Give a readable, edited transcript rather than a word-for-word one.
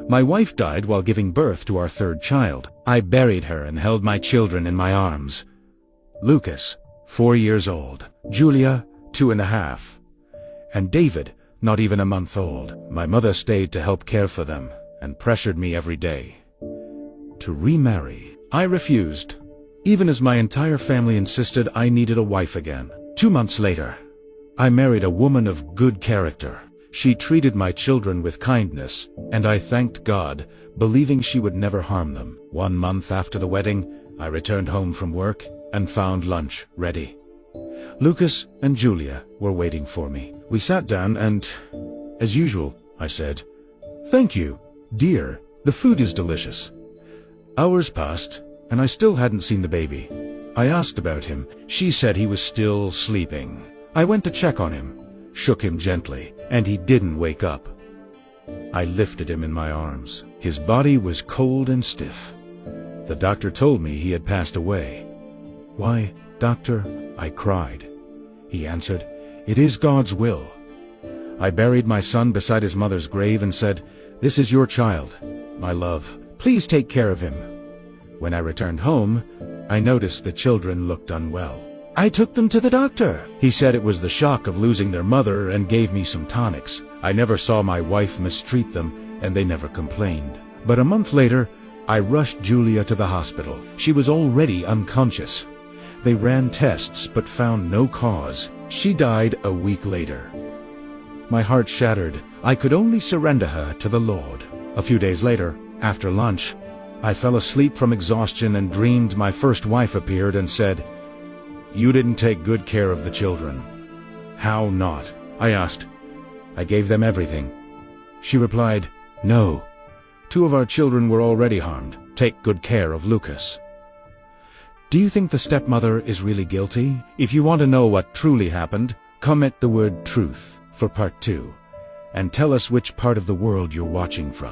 My wife died while giving birth to our third child. I buried her and held my children in my arms. Lucas, 4 years old. Julia, 2.5. And David, not even a month old. My mother stayed to help care for them and pressured me every day to remarry. I refused, even as my entire family insisted I needed a wife again. 2 months later, I married a woman of good character. She treated my children with kindness, and I thanked God, believing she would never harm them. 1 month after the wedding, I returned home from work and found lunch ready. Lucas and Julia were waiting for me. We sat down and, as usual, I said, "Thank you, dear, the food is delicious." Hours passed, and I still hadn't seen the baby. I asked about him. She said he was still sleeping. I went to check on him, shook him gently, and he didn't wake up. I lifted him in my arms. His body was cold and stiff. The doctor told me he had passed away. "Why, doctor?" I cried. He answered, "It is God's will." I buried my son beside his mother's grave and said, "This is your child, my love. Please take care of him." When I returned home, I noticed the children looked unwell. I took them to the doctor. He said it was the shock of losing their mother and gave me some tonics. I never saw my wife mistreat them, and they never complained. But a month later, I rushed Julia to the hospital. She was already unconscious. They ran tests but found no cause. She died a week later. My heart shattered. I could only surrender her to the Lord. A few days later, after lunch, I fell asleep from exhaustion and dreamed my first wife appeared and said, "You didn't take good care of the children." "How not?" I asked. "I gave them everything." She replied, "No. 2 of our children were already harmed. Take good care of Lucas." Do you think the stepmother is really guilty? If you want to know what truly happened, comment the word truth for part 2 and tell us which part of the world you're watching from.